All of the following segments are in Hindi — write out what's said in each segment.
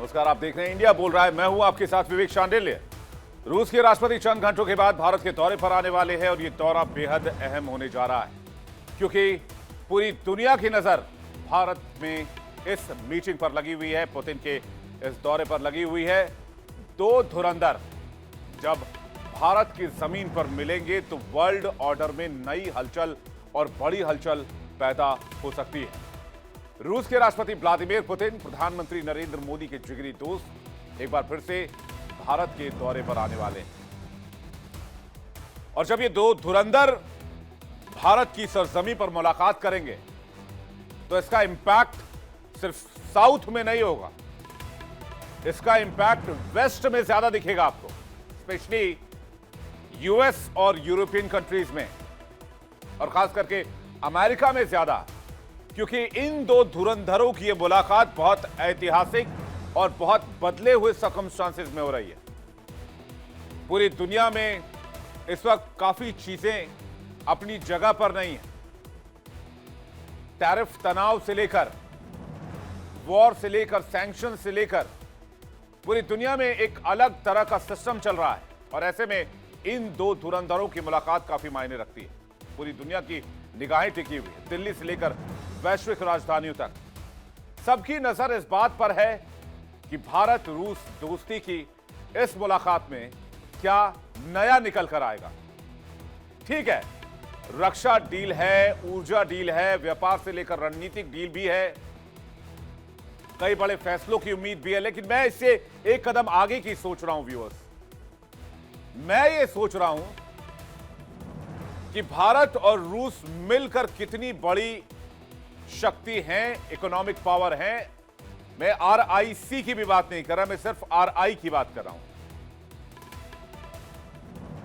नमस्कार, आप देख रहे हैं इंडिया बोल रहा है। मैं हूं आपके साथ विवेक शांडिल्य। रूस के राष्ट्रपति चंद घंटों के बाद भारत के दौरे पर आने वाले हैं और ये दौरा बेहद अहम होने जा रहा है क्योंकि पूरी दुनिया की नजर भारत में इस मीटिंग पर लगी हुई है, पुतिन के इस दौरे पर लगी हुई है। दो धुरंधर जब भारत की जमीन पर मिलेंगे तो वर्ल्ड ऑर्डर में नई हलचल और बड़ी हलचल पैदा हो सकती है। रूस के राष्ट्रपति व्लादिमीर पुतिन, प्रधानमंत्री नरेंद्र मोदी के जिगरी दोस्त, एक बार फिर से भारत के दौरे पर आने वाले हैं। और जब ये दो धुरंधर भारत की सरजमी पर मुलाकात करेंगे तो इसका इंपैक्ट सिर्फ साउथ में नहीं होगा, इसका इंपैक्ट वेस्ट में ज्यादा दिखेगा आपको, स्पेशली यूएस और यूरोपियन कंट्रीज में, और खास करके अमेरिका में ज्यादा, क्योंकि इन दो धुरंधरों की यह मुलाकात बहुत ऐतिहासिक और बहुत बदले हुए सर्कमस्टांसेस में हो रही है। पूरी दुनिया में इस वक्त काफी चीजें अपनी जगह पर नहीं है। टैरिफ तनाव से लेकर, वॉर से लेकर, सैंक्शन से लेकर पूरी दुनिया में एक अलग तरह का सिस्टम चल रहा है और ऐसे में इन दो धुरंधरों की मुलाकात काफी मायने रखती है। पूरी दुनिया की निगाहें टिकी हुई है, दिल्ली से लेकर वैश्विक राजधानियों तक। सबकी नजर इस बात पर है कि भारत रूस दोस्ती की इस मुलाकात में क्या नया निकल कर आएगा। ठीक है, रक्षा डील है, ऊर्जा डील है, व्यापार से लेकर रणनीतिक डील भी है, कई बड़े फैसलों की उम्मीद भी है, लेकिन मैं इससे एक कदम आगे की सोच रहा हूं व्यूअर्स। मैं ये सोच रहा हूं कि भारत और रूस मिलकर कितनी बड़ी शक्ति हैं, इकोनॉमिक पावर हैं। मैं आरआईसी की भी बात नहीं कर रहा, मैं सिर्फ आरआई की बात कर रहा हूं।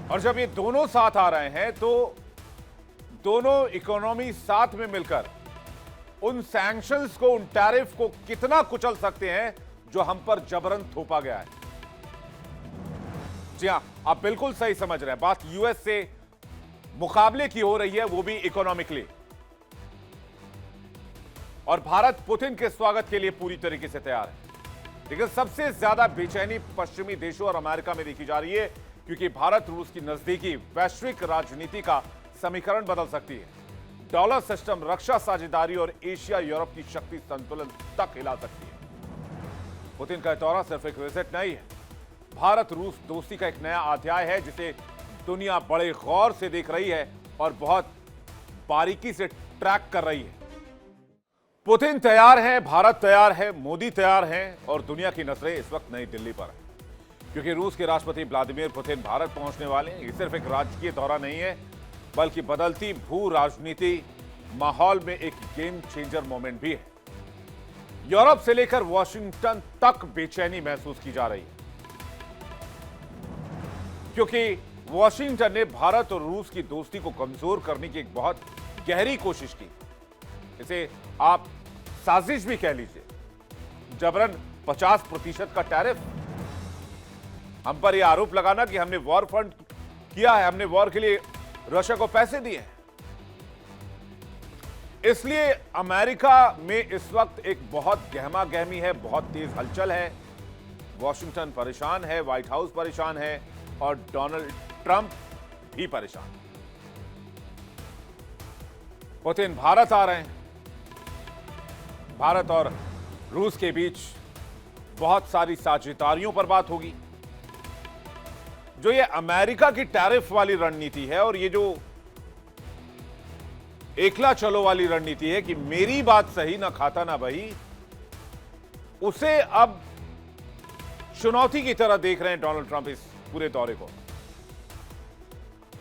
और जब ये दोनों साथ आ रहे हैं तो दोनों इकोनॉमी साथ में मिलकर उन सैंक्शंस को, उन टैरिफ को कितना कुचल सकते हैं जो हम पर जबरन थोपा गया है। जी हां, आप बिल्कुल सही समझ रहे हैं, बात यूएस से मुकाबले की हो रही है, वो भी इकोनॉमिकली। और भारत पुतिन के स्वागत के लिए पूरी तरीके से तैयार है। लेकिन सबसे ज्यादा बेचैनी पश्चिमी देशों और अमेरिका में देखी जा रही है क्योंकि भारत रूस की नजदीकी वैश्विक राजनीति का समीकरण बदल सकती है। डॉलर सिस्टम, रक्षा साझेदारी और एशिया यूरोप की शक्ति संतुलन तक हिला सकती है। पुतिन का दौरा सिर्फ एक विजिट नहीं है, भारत रूस दोस्ती का एक नया अध्याय है जिसे दुनिया बड़े गौर से देख रही है और बहुत बारीकी से ट्रैक कर रही है। पुतिन तैयार हैं, भारत तैयार है, मोदी तैयार हैं और दुनिया की नजरें इस वक्त नई दिल्ली पर है क्योंकि रूस के राष्ट्रपति व्लादिमीर पुतिन भारत पहुंचने वाले हैं। ये सिर्फ एक राजकीय दौरा नहीं है बल्कि बदलती भू राजनीति माहौल में एक गेम चेंजर मोमेंट भी है। यूरोप से लेकर वॉशिंगटन तक बेचैनी महसूस की जा रही है क्योंकि वॉशिंगटन ने भारत और रूस की दोस्ती को कमजोर करने की एक बहुत गहरी कोशिश की। इसे आप साजिश भी कह लीजिए। जबरन 50% का टैरिफ, हम पर यह आरोप लगाना कि हमने वॉर फंड किया है, हमने वॉर के लिए रशिया को पैसे दिए हैं। इसलिए अमेरिका में इस वक्त एक बहुत गहमा गहमी है, बहुत तेज हलचल है। वॉशिंगटन परेशान है, व्हाइट हाउस परेशान है और डोनाल्ड ट्रंप भी परेशान। पुतिन भारत आ रहे हैं। भारत और रूस के बीच बहुत सारी साझेदारियों पर बात होगी। जो ये अमेरिका की टैरिफ वाली रणनीति है और ये जो एकला चलो वाली रणनीति है कि मेरी बात सही ना खाता ना बही, उसे अब चुनौती की तरह देख रहे हैं डोनाल्ड ट्रंप इस पूरे दौरे को।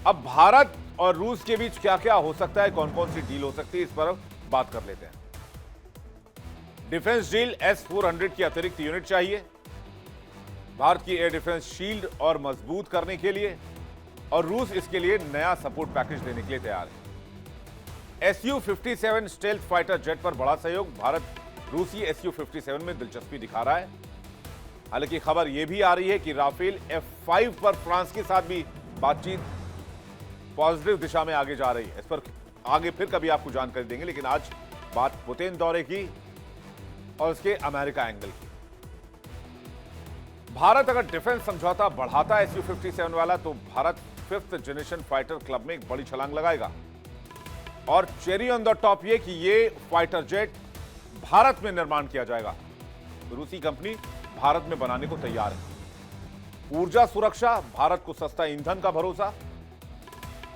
अब भारत और रूस के बीच क्या क्या हो सकता है, कौन कौन सी डील हो सकती है, इस पर बात कर लेते हैं। डिफेंस डील, S-400 की अतिरिक्त यूनिट चाहिए भारत की एयर डिफेंस शील्ड और मजबूत करने के लिए, और रूस इसके लिए नया सपोर्ट पैकेज देने के लिए तैयार है। Su-57 स्टेल्थ फाइटर जेट पर बड़ा सहयोग, भारत रूसी Su-57 में दिलचस्पी दिखा रहा है। हालांकि खबर यह भी आ रही है कि राफेल F-5 पर फ्रांस के साथ भी बातचीत पॉजिटिव दिशा में आगे जा रही है। इस पर आगे फिर कभी आपको जानकारी देंगे, लेकिन आज बात पुतिन दौरे की और उसके अमेरिका एंगल की। भारत अगर डिफेंस समझौता बढ़ाता है Su-57 वाला, तो Bharat 5th generation fighter club में एक बड़ी छलांग लगाएगा। और चेरी ऑन द टॉप ये कि ये फाइटर जेट भारत में निर्माण किया जाएगा। रूसी कंपनी भारत में बनाने को तैयार है। ऊर्जा सुरक्षा, भारत को सस्ता ईंधन का भरोसा।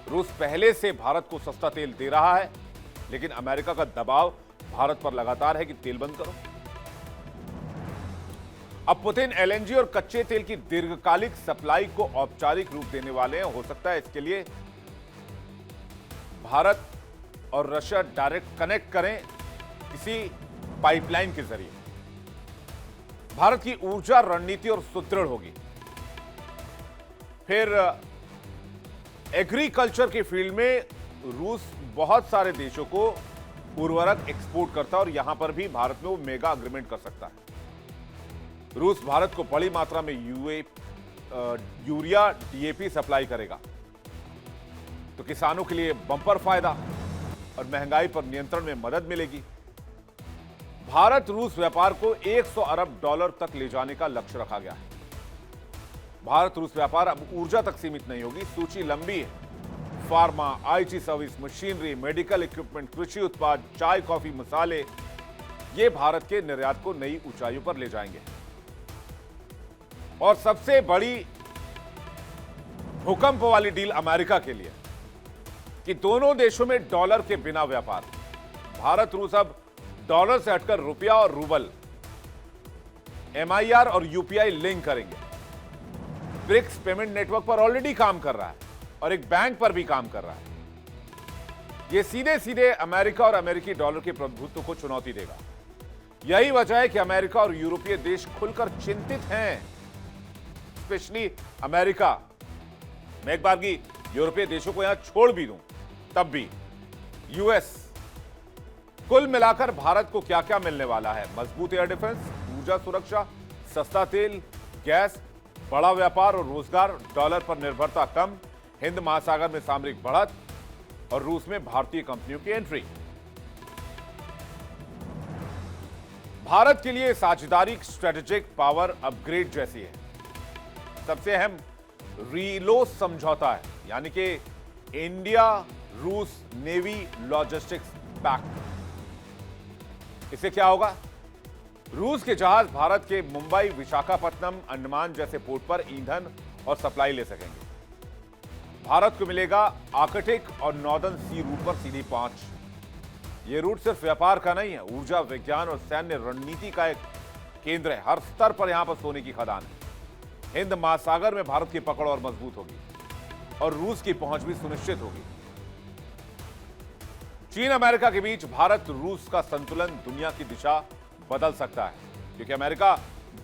रूस पहले से भारत को सस्ता तेल दे रहा है, लेकिन अमेरिका का दबाव भारत पर लगातार है कि तेल बंद करो। अब पुतिन एलएनजी और कच्चे तेल की दीर्घकालिक सप्लाई को औपचारिक रूप देने वाले हैं। हो सकता है इसके लिए भारत और रशिया डायरेक्ट कनेक्ट करें किसी पाइपलाइन के जरिए। भारत की ऊर्जा रणनीति और सुदृढ़ होगी। फिर एग्रीकल्चर की फील्ड में रूस बहुत सारे देशों को उर्वरक एक्सपोर्ट करता है और यहां पर भी भारत में वो मेगा अग्रीमेंट कर सकता है। रूस भारत को बड़ी मात्रा में यूरिया डीएपी सप्लाई करेगा, तो किसानों के लिए बंपर फायदा और महंगाई पर नियंत्रण में मदद मिलेगी। भारत रूस व्यापार को 100 अरब डॉलर तक ले जाने का लक्ष्य रखा गया है। भारत रूस व्यापार अब ऊर्जा तक सीमित नहीं होगी, सूची लंबी है। Pharma, IT service, machinery, medical equipment, कृषि उत्पाद, चाय, कॉफी, मसाले, ये भारत के निर्यात को नई ऊंचाइयों पर ले जाएंगे। और सबसे बड़ी भूकंप वाली डील अमेरिका के लिए कि दोनों देशों में डॉलर के बिना व्यापार। भारत रूस अब डॉलर से हटकर रुपया और रूबल, एमआईआर और यूपीआई लिंक करेंगे। ब्रिक्स पेमेंट नेटवर्क पर ऑलरेडी काम कर रहा है और एक बैंक पर भी काम कर रहा है। यह सीधे सीधे अमेरिका और अमेरिकी डॉलर के प्रभुत्व को चुनौती देगा। यही वजह है कि अमेरिका और यूरोपीय देश खुलकर चिंतित हैं, स्पेशली अमेरिका। मैं एक बार की यूरोपीय देशों को यहां छोड़ भी दूं, तब भी यूएस। कुल मिलाकर भारत को क्या क्या मिलने वाला है? मजबूत एयर डिफेंस, ऊर्जा सुरक्षा, सस्ता तेल, गैस, बड़ा व्यापार और रोजगार, डॉलर पर निर्भरता कम, हिंद महासागर में सामरिक बढ़त और रूस में भारतीय कंपनियों की एंट्री। भारत के लिए साझेदारी स्ट्रेटेजिक पावर अपग्रेड जैसी है। सबसे अहम रीलो समझौता है, यानी कि इंडिया रूस नेवी लॉजिस्टिक्स पैक्ट। इससे क्या होगा? रूस के जहाज भारत के मुंबई, विशाखापत्तनम, अंडमान जैसे पोर्ट पर ईंधन और सप्लाई ले सकेंगे। भारत को मिलेगा आर्कटिक और नॉर्दर्न सी रूट पर सीधी पहुंच। यह रूट सिर्फ व्यापार का नहीं है, ऊर्जा, विज्ञान और सैन्य रणनीति का एक केंद्र है। हर स्तर पर यहां पर सोने की खदान है। हिंद महासागर में भारत की पकड़ और मजबूत होगी और रूस की पहुंच भी सुनिश्चित होगी। चीन अमेरिका के बीच भारत रूस का संतुलन दुनिया की दिशा बदल सकता है, क्योंकि अमेरिका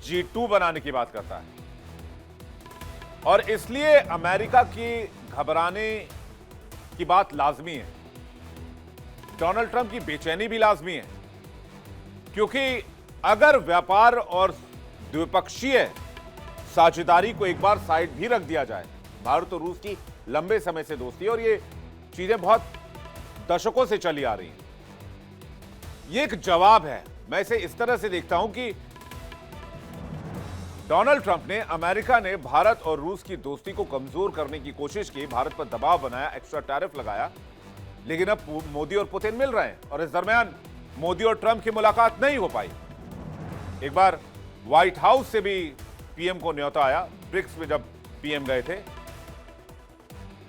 G2 बनाने की बात करता है और इसलिए अमेरिका की घबराने की बात लाजमी है। डोनाल्ड ट्रंप की बेचैनी भी लाजमी है, क्योंकि अगर व्यापार और द्विपक्षीय साझेदारी को एक बार साइड भी रख दिया जाए, भारत और रूस की लंबे समय से दोस्ती है और ये चीजें बहुत दशकों से चली आ रही हैं। ये एक जवाब है। मैं इसे इस तरह से देखता हूं कि डोनाल्ड ट्रंप ने, अमेरिका ने भारत और रूस की दोस्ती को कमजोर करने की कोशिश की, भारत पर दबाव बनाया, एक्स्ट्रा टैरिफ लगाया, लेकिन अब मोदी और पुतिन मिल रहे हैं और इस दरमियान मोदी और ट्रंप की मुलाकात नहीं हो पाई। एक बार व्हाइट हाउस से भी पीएम को न्योता आया, ब्रिक्स में जब पीएम गए थे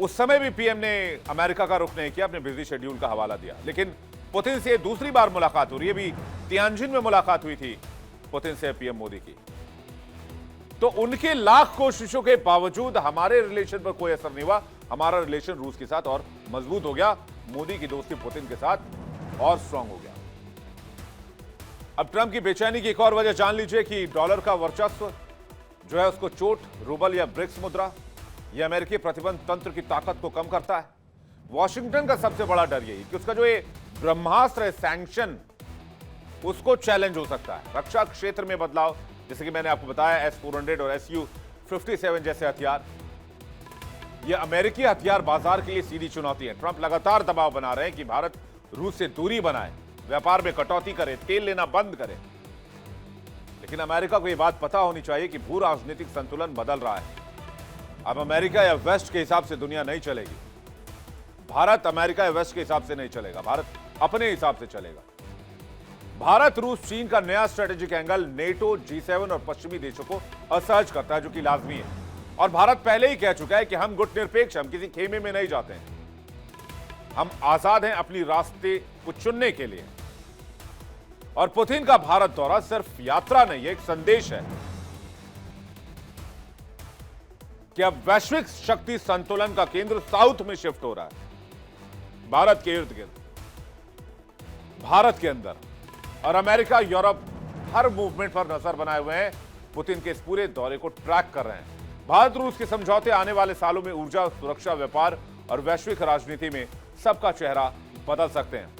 उस समय भी पीएम ने अमेरिका का रुख नहीं किया, अपने बिजी शेड्यूल का हवाला दिया। लेकिन पुतिन से दूसरी बार मुलाकात हो रही है। भी तियानजिन में मुलाकात हुई थी पुतिन से पीएम मोदी की। तो उनके लाख कोशिशों के बावजूद हमारे रिलेशन पर कोई असर नहीं हुआ। हमारा रिलेशन रूस के साथ और मजबूत हो गया, मोदी की दोस्ती पुतिन के साथ और स्ट्रांग हो गया। अब ट्रंप की बेचैनी की एक और वजह जान लीजिए कि डॉलर का वर्चस्व जो है उसको चोट रूबल या ब्रिक्स मुद्रा, यह अमेरिकी प्रतिबंध तंत्र की ताकत को कम करता है। वॉशिंगटन का सबसे बड़ा डर यही कि उसका जो ये ब्रह्मास्त्र है सैंक्शन, उसको चैलेंज हो सकता है। रक्षा क्षेत्र में बदलाव, जैसे कि मैंने आपको बताया, S-400 और Su-57 जैसे हथियार, ये अमेरिकी हथियार बाजार के लिए सीधी चुनौती है। ट्रंप लगातार दबाव बना रहे हैं कि भारत रूस से दूरी बनाए, व्यापार में कटौती करे, तेल लेना बंद करे। लेकिन अमेरिका को यह बात पता होनी चाहिए कि भू राजनीतिक संतुलन बदल रहा है। अब अमेरिका या वेस्ट के हिसाब से दुनिया नहीं चलेगी। भारत अमेरिका या वेस्ट के हिसाब से नहीं चलेगा, भारत अपने हिसाब से चलेगा। भारत, रूस, चीन का नया स्ट्रेटेजिक एंगल नेटो, G7 और पश्चिमी देशों को असहज करता है, जो कि लाजमी है। और भारत पहले ही कह चुका है कि हम गुटनिरपेक्ष, हम किसी खेमे में नहीं जाते हैं, हम आजाद हैं अपनी रास्ते को चुनने के लिए। और पुतिन का भारत दौरा सिर्फ यात्रा नहीं है, एक संदेश है कि अब वैश्विक शक्ति संतुलन का केंद्र साउथ में शिफ्ट हो रहा है, भारत के इर्द गिर्द, भारत के अंदर। और अमेरिका, यूरोप हर मूवमेंट पर नजर बनाए हुए हैं, पुतिन के इस पूरे दौरे को ट्रैक कर रहे हैं। भारत रूस के समझौते आने वाले सालों में ऊर्जा, सुरक्षा, व्यापार और वैश्विक राजनीति में सबका चेहरा बदल सकते हैं।